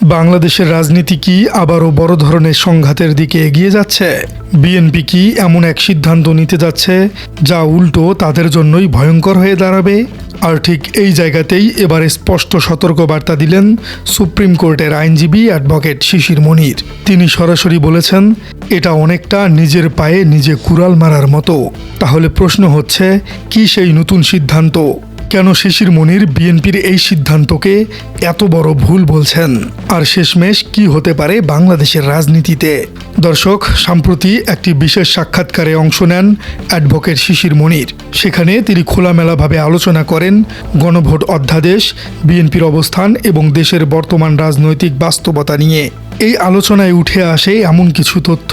বাংলাদেশের রাজনীতি কি আবারও বড় ধরনের সংঘাতের দিকে এগিয়ে যাচ্ছে? বিএনপি কি এমন এক সিদ্ধান্ত নিতে যাচ্ছে যা উল্টো তাদের জন্যই ভয়ঙ্কর হয়ে দাঁড়াবে? আর ঠিক এই জায়গাতেই এবার স্পষ্ট সতর্কবার্তা দিলেন সুপ্রিম কোর্টের আইনজীবী অ্যাডভোকেট শিশির মনির। তিনি সরাসরি বলেছেন, এটা অনেকটা নিজের পায়ে নিজে কুড়াল মারার মতো। তাহলে প্রশ্ন হচ্ছে, কি সেই নতুন সিদ্ধান্ত? কেন শিশির মনির বিএনপির এই সিদ্ধান্তকে এত বড় ভুল বলছেন? আর শেষমেশ কি হতে পারে বাংলাদেশের রাজনীতিতে? দর্শক, সম্প্রতি একটি বিশেষ সাক্ষাৎকারে অংশ নেন অ্যাডভোকেট শিশির মনির। সেখানে তিনি খোলামেলাভাবে আলোচনা করেন গণভোট অধ্যাদেশ, বিএনপির অবস্থান এবং দেশের বর্তমান রাজনৈতিক বাস্তবতা নিয়ে। এই আলোচনায় উঠে আসে এমন কিছু তথ্য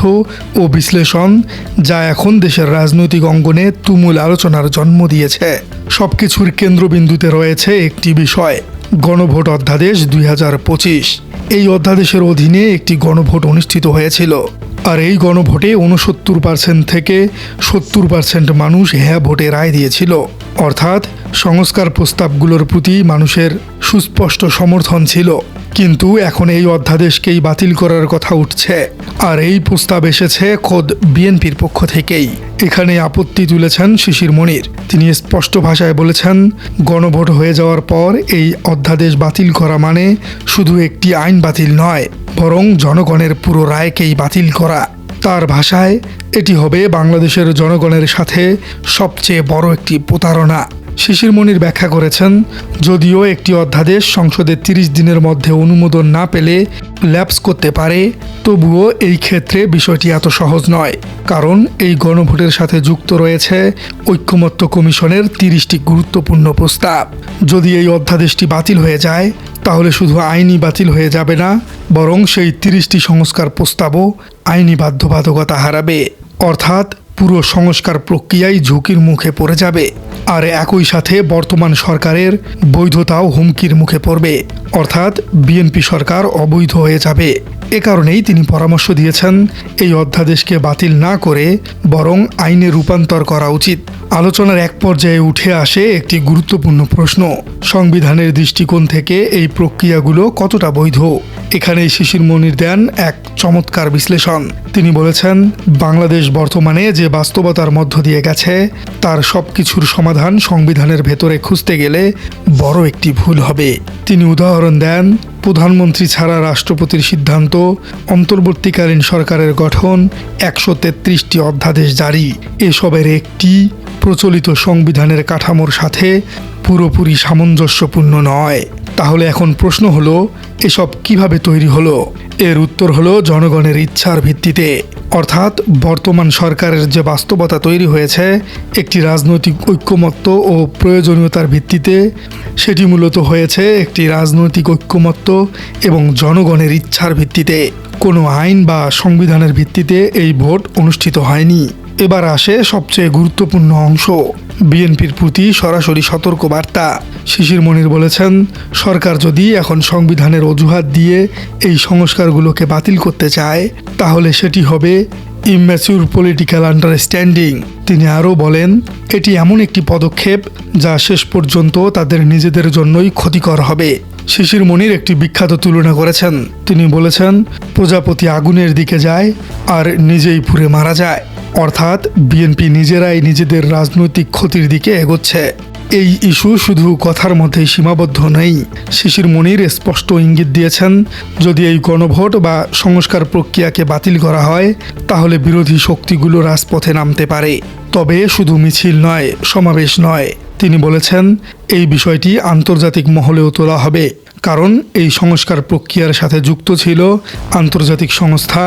ও বিশ্লেষণ যা এখন দেশের রাজনৈতিক অঙ্গনে তুমুল আলোচনার জন্ম দিয়েছে। সবকিছুর কেন্দ্রবিন্দুতে রয়েছে একটি বিষয়, গণভোট অধ্যাদেশ 2025। এই অধ্যাদেশের অধীনে একটি গণভোট অনুষ্ঠিত হয়েছিল। আর এই গণভোটে 69% থেকে 70% মানুষ হ্যাঁ ভোটে রায় দিয়েছিল। অর্থাৎ সংস্কার প্রস্তাবগুলোর প্রতি মানুষের সুস্পষ্ট সমর্থন ছিল। কিন্তু এখন এই অধ্যাদেশকেই বাতিল করার কথা উঠছে, আর এই প্রস্তাব এসেছে খোদ বিএনপির পক্ষ থেকেই। এখানে আপত্তি তুলেছেন শিশির মনির। তিনি স্পষ্ট ভাষায় বলেছেন, গণভোট হয়ে যাওয়ার পর এই অধ্যাদেশ বাতিল করা মানে শুধু একটি আইন বাতিল নয়, বরং জনগণের পুরো রায়কেই বাতিল করা। তার ভাষায়, এটি হবে বাংলাদেশের জনগণের সাথে সবচেয়ে বড় একটি প্রতারণা। শিশির মনির ব্যাখ্যা করেছেন, যদিও একটি অধ্যাদেশ সংসদে 30 দিনের মধ্যে অনুমোদন না পেলে ল্যাপস করতে পারে, তবুও এই ক্ষেত্রে বিষয়টি এত সহজ নয়। কারণ এই গণভোটের সাথে যুক্ত রয়েছে ঐকমত্য কমিশনের 30টি গুরুত্বপূর্ণ প্রস্তাব। যদি এই অধ্যাদেশটি বাতিল হয়ে যায়, তাহলে শুধু আইনি বাতিল হয়ে যাবে না, বরং সেই 30টি সংস্কার প্রস্তাবও আইনি বাধ্যবাধকতা হারাবে। অর্থাৎ পুরো সংস্কার প্রক্রিয়াই ঝুঁকির মুখে পড়ে যাবে। আর একই সাথে বর্তমান সরকারের বৈধতাও হুমকির মুখে পড়বে। অর্থাৎ বিএনপি সরকার অবৈধ হয়ে যাবে। এ কারণেই তিনি পরামর্শ দিয়েছেন, এই অধ্যাদেশকে বাতিল না করে বরং আইনে রূপান্তর করা উচিত। আলোচনার এক পর্যায়ে উঠে আসে একটি গুরুত্বপূর্ণ প্রশ্ন, সংবিধানের দৃষ্টিকোণ থেকে এই প্রক্রিয়াগুলো কতটা বৈধ? এখানেই শিশির মনির দেন এক চমৎকার বিশ্লেষণ। তিনি বলেছেন, বাংলাদেশ বর্তমানে যে বাস্তবতার মধ্য দিয়ে গেছে তার সবকিছুর সমাধান সংবিধানের ভেতরে খুঁজতে গেলে বড় একটি ভুল হবে। তিনি উদাহরণ দেন, প্রধানমন্ত্রী ছাড়া রাষ্ট্রপতির সিদ্ধান্ত, অন্তর্বর্তীকালীন সরকারের গঠন, 133টি অধ্যাদেশ জারি, এসবের একটি প্রচলিত সংবিধানের কাঠামোর সাথে পুরোপুরি সামঞ্জস্যপূর্ণ নয়। তাহলে এখন প্রশ্ন হলো, এসব কিভাবে তৈরি হলো? এর উত্তর হলো জনগণের ইচ্ছার ভিত্তিতে। অর্থাৎ বর্তমান সরকারের যে বাস্তবতা তৈরি হয়েছে একটি রাজনৈতিক ঐকমত্য ও প্রয়োজনীয়তার ভিত্তিতে, সেটি মূলত হয়েছে একটি রাজনৈতিক ঐকমত্য এবং জনগণের ইচ্ছার ভিত্তিতে। কোনো আইন বা সংবিধানের ভিত্তিতে এই ভোট অনুষ্ঠিত হয়নি। এবার আসে সবচেয়ে গুরুত্বপূর্ণ অংশ, বিএনপির প্রতি সরাসরি সতর্কবার্তা। শিশির মনির বলেছেন, সরকার যদি এখন সংবিধানের অজুহাত দিয়ে এই সংস্কারগুলোকে বাতিল করতে চায়, তাহলে সেটি হবে ইম্যাচিউর পলিটিক্যাল আন্ডারস্ট্যান্ডিং। তিনি আরও বলেন, এটি এমন একটি পদক্ষেপ যা শেষ পর্যন্ত তাদের নিজেদের জন্যই ক্ষতিকর হবে। শিশির মনির একটি বিখ্যাত তুলনা করেছেন। তিনি বলেছেন, প্রজাপতি আগুনের দিকে যায় আর নিজেই পুড়ে মারা যায়। অর্থাৎ বিএনপি নিজেরাই নিজেদের রাজনৈতিক ক্ষতির দিকে এগোচ্ছে। এই ইস্যু শুধু কথার মধ্যেই সীমাবদ্ধ নেই। শিশির মনির স্পষ্ট ইঙ্গিত দিয়েছেন, যদি এই গণভোট বা সংস্কার প্রক্রিয়াকে বাতিল করা হয়, তাহলে বিরোধী শক্তিগুলো রাজপথে নামতে পারে। তবে শুধু মিছিল নয়, সমাবেশ নয়। তিনি বলেছেন, এই বিষয়টি আন্তর্জাতিক মহলেও তোলা হবে। কারণ এই সংস্কার প্রক্রিয়ার সাথে যুক্ত ছিল আন্তর্জাতিক সংস্থা,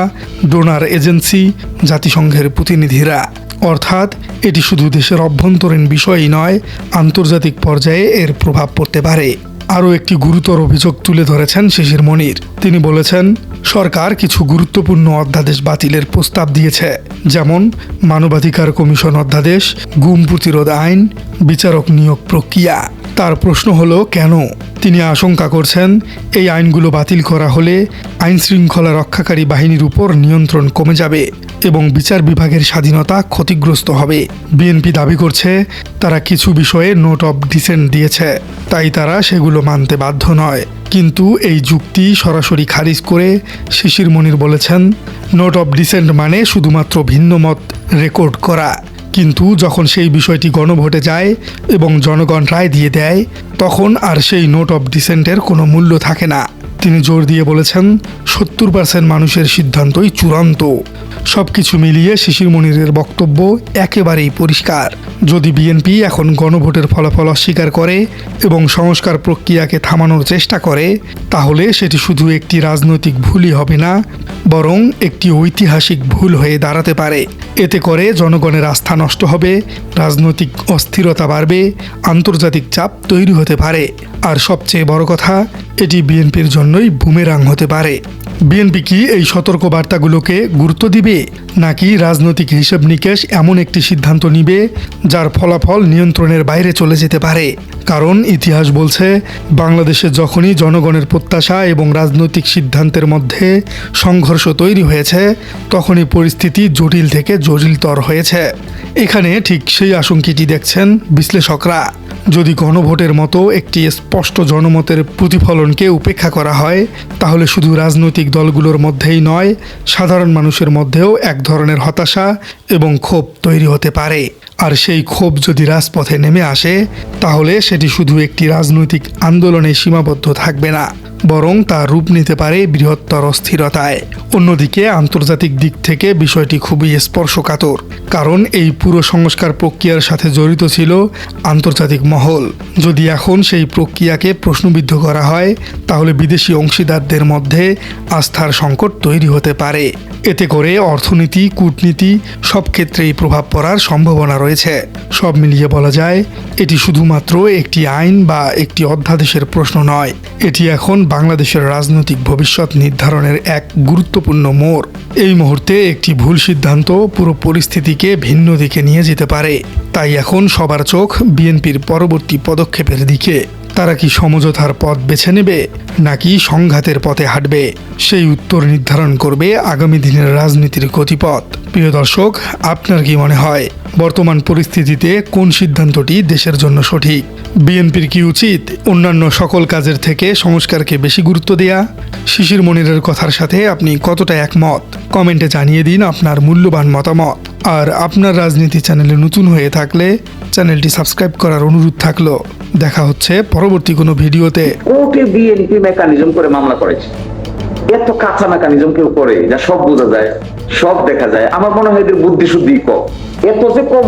ডোনার এজেন্সি, জাতিসংঘের প্রতিনিধিরা। অর্থাৎ এটি শুধু দেশের অভ্যন্তরীণ বিষয়ই নয়, আন্তর্জাতিক পর্যায়ে এর প্রভাব পড়তে পারে। আরও একটি গুরুতর অভিযোগ তুলে ধরেছেন শিশির মনির। তিনি বলেছেন, সরকার কিছু গুরুত্বপূর্ণ অধ্যাদেশ বাতিলের প্রস্তাব দিয়েছে, যেমন মানবাধিকার কমিশন অধ্যাদেশ, গুম প্রতিরোধ আইন, বিচারক নিয়োগ প্রক্রিয়া। তার প্রশ্ন হলো, কেন? তিনি আশঙ্কা করছেন, এই আইনগুলো বাতিল করা হলে আইন শৃঙ্খলা রক্ষাকারী বাহিনীর উপর নিয়ন্ত্রণ কমে যাবে, এবং বিচার বিভাগের স্বাধীনতা ক্ষতিগ্রস্ত হবে। বিএনপি দাবি করছে তারা কিছু বিষয়ে নোট অফ ডিসেন্ট দিয়েছে, তাই তারা সেগুলো মানতে বাধ্য নয়। কিন্তু এই যুক্তি সরাসরি খারিজ করে শিশির মনির বলেছেন, নোট অফ ডিসেন্ট মানে শুধুমাত্র ভিন্ন মত রেকর্ড করা। কিন্তু যখন সেই বিষয়টি গণভোটে যায় এবং জনগণ রায় দিয়ে দেয়, তখন আর সেই নোট অফ ডিসেন্টের কোনো মূল্য থাকে না। তিনি জোর দিয়ে বলেছেন, 70% মানুষের সিদ্ধান্তই চূড়ান্ত। সবকিছু মিলিয়ে শিশির মনিরের বক্তব্য একেবারেই পরিষ্কার। যদি বিএনপি এখন গণভোটের ফলাফল অস্বীকার করে এবং সংস্কার প্রক্রিয়াকে থামানোর চেষ্টা করে, তাহলে সেটি শুধু একটি রাজনৈতিক ভুলই হবে না, বরং একটি ঐতিহাসিক ভুল হয়ে দাঁড়াতে পারে। এতে করে জনগণের আস্থা নষ্ট হবে, রাজনৈতিক অস্থিরতা বাড়বে, আন্তর্জাতিক চাপ তৈরি হতে পারে, আর সবচেয়ে বড় কথা, এটি বিএনপির জন্যই বুমেরাং হতে পারে। বিএনপি কি এই সতর্ক বার্তাগুলোকে গুরুত্ব দিবে, নাকি রাজনৈতিক হিসেব নিকেশ এমন একটি সিদ্ধান্ত নিবে যার ফলাফল নিয়ন্ত্রণের বাইরে চলে যেতে পারে? কারণ ইতিহাস বলছে, বাংলাদেশে যখনই জনগণের প্রত্যাশা এবং রাজনৈতিক সিদ্ধান্তের মধ্যে সংঘর্ষ তৈরি হয়েছে, তখনই পরিস্থিতি জটিল থেকে জটিলতর হয়েছে। এখানে ঠিক সেই আশঙ্কাটি দেখছেন বিশ্লেষকরা। যদি গণভোটের মতো একটি স্পষ্ট জনমতের প্রতিফলনকে উপেক্ষা করা হয়, তাহলে শুধু রাজনৈতিক দলগুলোর মধ্যেই নয়, সাধারণ মানুষের মধ্যেও এক ধরনের হতাশা এবং ক্ষোভ তৈরি হতে পারে। আর সেই ক্ষোভ যদি রাজপথে নেমে আসে, তাহলে সেটি শুধু একটি রাজনৈতিক আন্দোলনে সীমাবদ্ধ থাকবে না, বরং তা রূপ নিতে পারে বৃহত্তর অস্থিরতায়। অন্যদিকে আন্তর্জাতিক দিক থেকে বিষয়টি খুবই স্পর্শকাতর, কারণ এই পুরো সংস্কার প্রক্রিয়ার সাথে জড়িত ছিল আন্তর্জাতিক মহল। যদি এখন সেই প্রক্রিয়াকে প্রশ্নবিদ্ধ করা হয়, তাহলে বিদেশি অংশীদারদের মধ্যে আস্থার সংকট তৈরি হতে পারে। এতে করে অর্থনীতি, কূটনীতি সব ক্ষেত্রেই প্রভাব পড়ার সম্ভাবনা রয়েছে। সব মিলিয়ে বলা যায়, এটি শুধুমাত্র একটি আইন বা একটি অধ্যাদেশের প্রশ্ন নয়, এটি এখন বাংলাদেশের রাজনৈতিক ভবিষ্যৎ নির্ধারণের এক গুরুত্বপূর্ণ মোড়। এই মুহূর্তে একটি ভুল সিদ্ধান্ত পুরো পরিস্থিতিকে ভিন্ন দিকে নিয়ে যেতে পারে। তাই এখন সবার চোখ বিএনপির পরবর্তী পদক্ষেপের দিকে। তারা কি সমঝোতার পথ বেছে নেবে, নাকি সংঘাতের পথে হাঁটবে? সেই উত্তর নির্ধারণ করবে আগামী দিনের রাজনীতির গতিপথ। প্রিয় দর্শক, আপনার কি মনে হয় বর্তমান পরিস্থিতিতে কোন সিদ্ধান্তটি দেশের জন্য সঠিক? বিএনপির কি উচিত অন্যান্য সকল কাজের থেকে সংস্কারকে বেশি গুরুত্ব দেয়া? শিশির মনিরের কথার সাথে আপনি কতটা একমত? কমেন্টে জানিয়ে দিন আপনার মূল্যবান মতামত। আর আপনার রাজনীতি চ্যানেলে নতুন হয়ে থাকলে চ্যানেলটি সাবস্ক্রাইব করার অনুরোধ থাকলো। দেখা হচ্ছে পরবর্তী কোনো ভিডিওতে। কোর্টে বিএনপি মেকানিজম করে মামলা করেছে, এত কাঁচা মেকানিজম কেউ করে যা সব বোঝা যায়, সব দেখা যায়। আমার মনে হয় এদের বুদ্ধি শুদ্ধি কম, এত যে কম